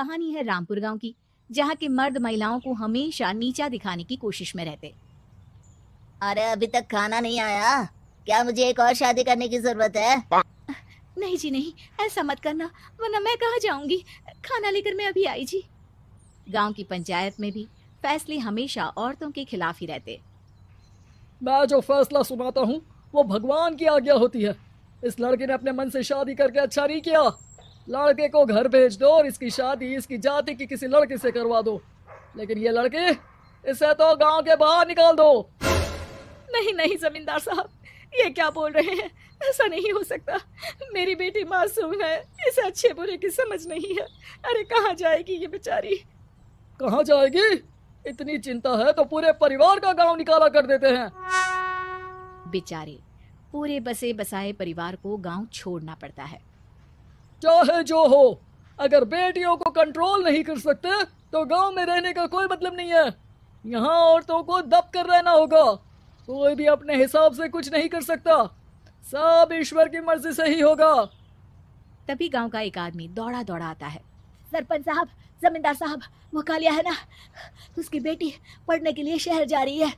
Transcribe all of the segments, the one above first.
कहानी है रामपुर गांव की, जहां के मर्द महिलाओं को हमेशा नीचा दिखाने की कोशिश में रहते। अरे अभी तक खाना नहीं आया क्या? मुझे एक और शादी करने की जरूरत है। नहीं जी नहीं, ऐसा मत करना, वरना मैं कहाँ जाऊंगी। खाना लेकर मैं अभी आई जी। गांव की पंचायत में भी फैसले हमेशा औरतों के खिलाफ ही रहते। मैं जो फैसला सुनाता हूँ वो भगवान की आज्ञा होती है। इस लड़के ने अपने मन से शादी करके अच्छा नहीं किया। लड़के को घर भेज दो और इसकी शादी इसकी जाति की किसी लड़के से करवा दो। लेकिन ये लड़के, इसे तो गांव के बाहर निकाल दो। नहीं नहीं जमींदार साहब, ये क्या बोल रहे हैं? ऐसा नहीं हो सकता। मेरी बेटी मासूम है, इसे अच्छे बुरे की समझ नहीं है। अरे कहाँ जाएगी ये बेचारी? कहाँ जाएगी? इतनी चिंता है तो पूरे परिवार का गांव निकाला कर देते हैं। बेचारे पूरे बसे बसाए परिवार को गांव छोड़ना पड़ता है। चाहे जो हो, अगर बेटियों को कंट्रोल नहीं कर सकते तो गांव में रहने का कोई मतलब नहीं है। यहाँ औरतों को दब कर रहना होगा। कोई भी अपने हिसाब से कुछ नहीं कर सकता, सब ईश्वर की मर्जी से ही होगा। तभी गांव का एक आदमी दौड़ा दौड़ा आता है। सरपंच साहब, जमींदार साहब, वो कालिया है ना, उसकी बेटी पढ़ने के लिए शहर जा रही है।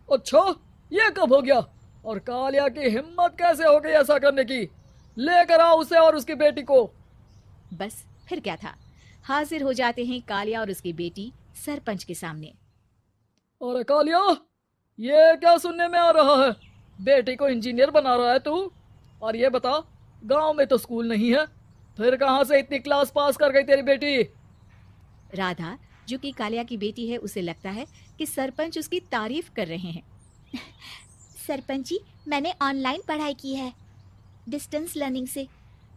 अच्छा, ये कब हो गया? और कालिया की हिम्मत कैसे हो गई ऐसा करने की? लेकर आओ उसे और उसकी बेटी को। बस फिर क्या था, हाजिर हो जाते हैं कालिया और उसकी बेटी सरपंच के सामने। और कालिया, ये क्या सुनने में आ रहा है? बेटी को इंजीनियर बना रहा है तू? और ये बता, गांव में तो स्कूल नहीं है, फिर कहां से इतनी क्लास पास कर गई तेरी बेटी? राधा, जो कि कालिया की बेटी है, उसे लगता है कि सरपंच उसकी तारीफ कर रहे हैं। सरपंच जी, मैंने ऑनलाइन पढ़ाई की है, डिस्टेंस लर्निंग से।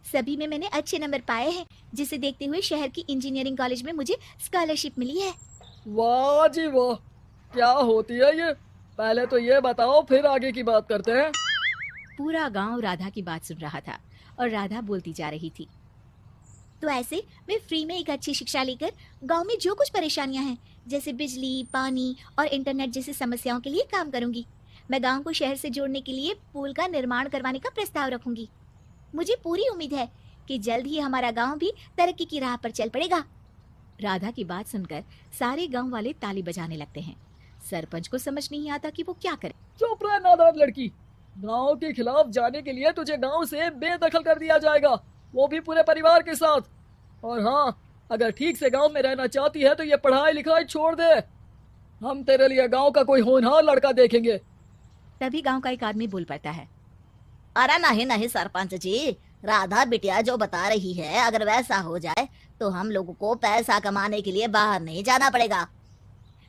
सभी में मैंने अच्छे नंबर पाए हैं, जिसे देखते हुए शहर की इंजीनियरिंग कॉलेज में मुझे स्कॉलरशिप मिली है। वाह जी वाह, क्या होती है ये? पहले तो ये बताओ, फिर आगे की बात करते हैं। पूरा गांव राधा की बात सुन रहा था और राधा बोलती जा रही थी। तो ऐसे मैं फ्री में एक अच्छी शिक्षा लेकर गांव में जो कुछ परेशानियां हैं, जैसे बिजली, पानी और इंटरनेट जैसी समस्याओं के लिए काम करूंगी। मैं गांव को शहर से जोड़ने के लिए पुल का निर्माण करवाने का प्रस्ताव रखूंगी। मुझे पूरी उम्मीद है कि जल्द ही हमारा गांव भी तरक्की की राह पर चल पड़ेगा। राधा की बात सुनकर सारे गांव वाले ताली बजाने लगते हैं। सरपंच को समझ नहीं आता कि वो क्या करे। चुप रह नादान लड़की, गांव के खिलाफ जाने के लिए तुझे गांव से बेदखल कर दिया जाएगा, वो भी पूरे परिवार के साथ। और हाँ, अगर ठीक से गांव में रहना चाहती है तो ये पढ़ाई लिखाई छोड़ दे। हम तेरे लिए गांव का कोई होनहार लड़का देखेंगे। तभी गांव का एक आदमी बोल पड़ता है। अरे नहीं नहीं सरपंच जी, राधा बिटिया जो बता रही है, अगर वैसा हो जाए तो हम लोगों को पैसा कमाने के लिए बाहर नहीं जाना पड़ेगा।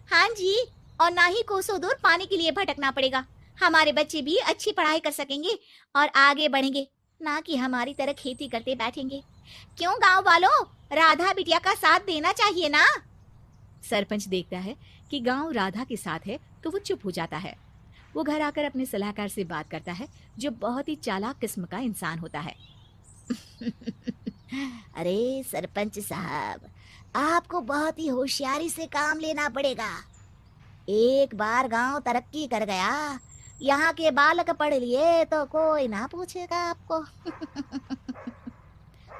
हाँ जी, और ना ही कोसों दूर पानी के लिए भटकना पड़ेगा। हमारे बच्चे भी अच्छी पढ़ाई कर सकेंगे और आगे बढ़ेंगे, ना कि हमारी तरह खेती करते बैठेंगे। क्यों गांव वालों, राधा बिटिया का साथ देना चाहिए ना। सरपंच देखता है कि गांव राधा के साथ है तो वो चुप हो जाता है। वो घर आकर अपने सलाहकार से बात करता है, जो बहुत ही चालाक किस्म का इंसान होता है। अरे सरपंच साहब, आपको बहुत ही होशियारी से काम लेना पड़ेगा। एक बार गांव तरक्की कर गया, यहाँ के बालक पढ़ लिए तो कोई ना पूछेगा आपको।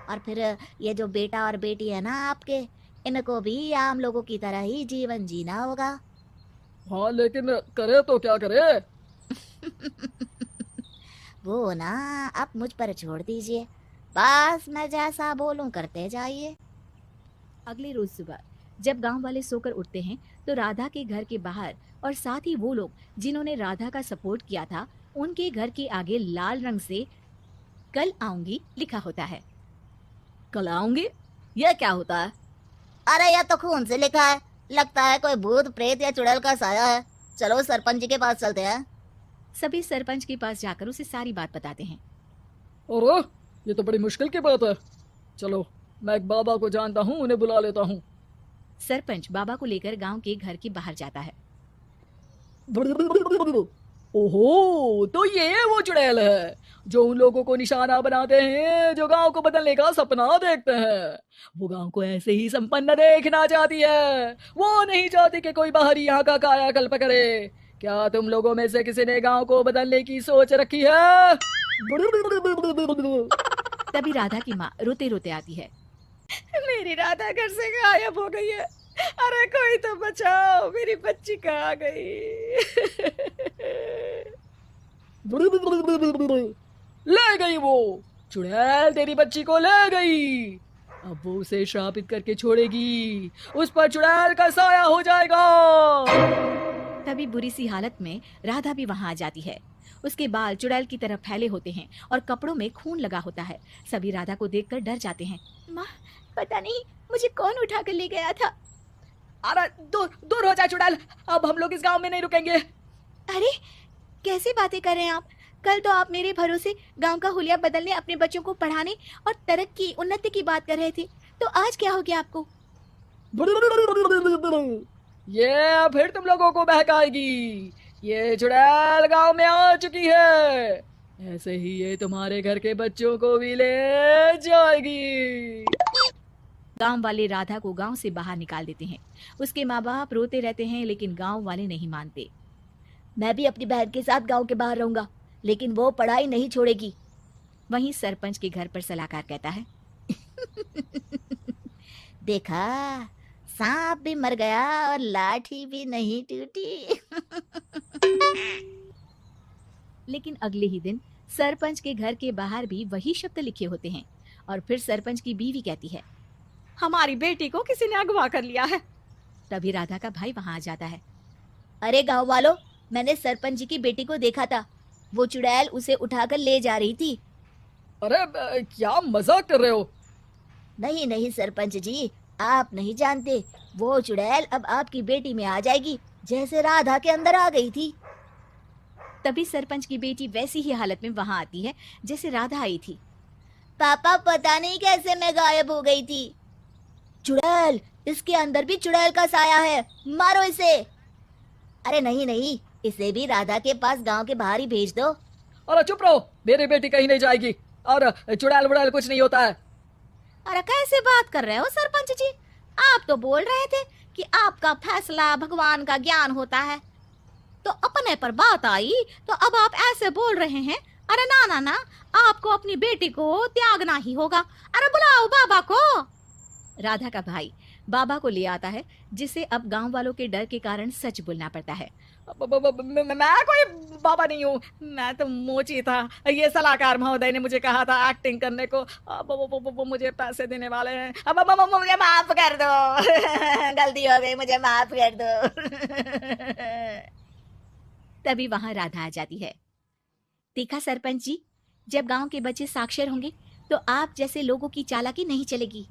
और फिर ये जो बेटा और बेटी है ना आपके, इनको भी आम लोगों की तरह ही जीवन जीना होगा। हाँ, लेकिन करे तो क्या करे? वो ना आप मुझ पर छोड़ दीजिए, बस मैं जैसा बोलूं करते जाइए। अगले रोज सुबह जब गांव वाले सोकर उठते हैं तो राधा के घर के बाहर और साथ ही वो लोग जिन्होंने राधा का सपोर्ट किया था, उनके घर के आगे लाल रंग से कल आऊंगी लिखा होता है। कल आऊंगी? यह क्या होता है? अरे यह तो खून से लिखा है, लगता है कोई भूत प्रेत या चुड़ैल का साया है। चलो सरपंच जी के पास चलते हैं। सभी सरपंच के पास जाकर उसे सारी बात बताते हैं। और ये तो बड़ी मुश्किल की बात है। चलो, मैं एक बाबा को जानता हूँ, उन्हें बुला लेता हूँ। सरपंच बाबा को लेकर गांव के घर के बाहर जाता है। ओहो, तो ये वो चुड़ैल है जो उन लोगों को निशाना बनाते हैं जो गांव को बदलने का सपना देखते हैं। वो गांव को ऐसे ही संपन्न देखना चाहती है, वो नहीं चाहती कि कोई बाहरी यहाँ का कायाकल्प करे। क्या तुम लोगों में से किसी ने गांव को बदलने की सोच रखी है? तभी राधा की माँ रोते रोते आती है। मेरी राधा घर से गायब हो गई है। अरे कोई तो बचाओ, मेरी बच्ची कहाँ गई? ले गई वो, चुड़ैल तेरी बच्ची को ले गई। अब वो उसे श्रापित करके छोड़ेगी, उस पर चुड़ैल का साया हो जाएगा। तभी बुरी सी हालत में राधा भी वहां आ जाती है। उसके बाल चुड़ैल की तरफ फैले होते हैं और कपड़ों में खून लगा होता है। सभी राधा को देखकर डर जाते हैं। माँ, पता नहीं मुझे कौन उठा कर ले गया था। अरे दूर दूर हो जा चुड़ैल, अब हम लोग इस गांव में नहीं रुकेंगे। अरे कैसी बातें कर रहे हैं आप? कल तो आप मेरे भरोसे गांव का हुलिया बदलने, अपने बच्चों को पढ़ाने और तरक्की उन्नति की बात कर रहे थे, तो आज क्या हो गया आपको? ये फिर तुम लोगों को बहकाएगी। ये चुड़ैल गांव में आ चुकी है, ऐसे ही ये तुम्हारे घर के बच्चों को भी ले जाएगी। गांव वाले राधा को गांव से बाहर निकाल देते हैं। उसके माँ बाप रोते रहते हैं, लेकिन गांव वाले नहीं मानते। मैं भी अपनी बहन के साथ गांव के बाहर रहूंगा, लेकिन वो पढ़ाई नहीं छोड़ेगी। वहीं सरपंच के घर पर सलाहकार कहता है, देखा, सांप भी मर गया और लाठी भी नहीं टूटी। लेकिन अगले ही दिन सरपंच के घर के बाहर भी वही शब्द लिखे होते हैं। और फिर सरपंच की बीवी कहती है, हमारी बेटी को किसी ने अगवा कर लिया है। तभी राधा का भाई वहां आ जाता है। अरे गांव वालों, मैंने सरपंच जी की बेटी को देखा था, वो चुड़ैल उसे उठाकर ले जा रही थी। अरे क्या मजाक कर रहे हो? नहीं नहीं सरपंच जी, आप नहीं जानते, वो चुड़ैल अब आपकी बेटी में आ जाएगी, जैसे राधा के अंदर आ गई थी। तभी सरपंच की बेटी वैसी ही हालत में वहां आती है जैसे राधा आई थी। पापा, पता नहीं कैसे मैं गायब हो गई थी। चुड़ैल, इसके अंदर भी चुड़ैल का साया है, मारो इसे। अरे नहीं नहीं, इसे भी राधा के पास गांव के बाहर ही भेज दो। अरे चुप रहो, मेरी बेटी कहीं नहीं जाएगी, और चुड़ैल वुड़ैल कुछ नहीं होता है। अरे कैसे बात कर रहे हो सरपंच जी? आप तो बोल रहे थे कि आपका फैसला भगवान का ज्ञान होता है, तो अपने पर बात आई तो अब आप ऐसे बोल रहे हैं। अरे ना ना ना, आपको अपनी बेटी को त्यागना ही होगा। अरे बुलाओ बाबा को। राधा का भाई बाबा को ले आता है, जिसे अब गांव वालों के डर के कारण सच बोलना पड़ता है। मैं कोई बाबा नहीं हूँ, मैं तो मोची था। ये सलाहकार महोदय ने मुझे कहा था एक्टिंग करने को, अब वो मुझे पैसे देने वाले हैं। अब मुझे माफ कर दो। गलती हो गई, मुझे माफ कर दो। तभी वहां राधा आ जाती है। देखा सरपंच जी, जब गांव के बच्चे साक्षर होंगे तो आप जैसे लोगों की चालाकी नहीं चलेगी।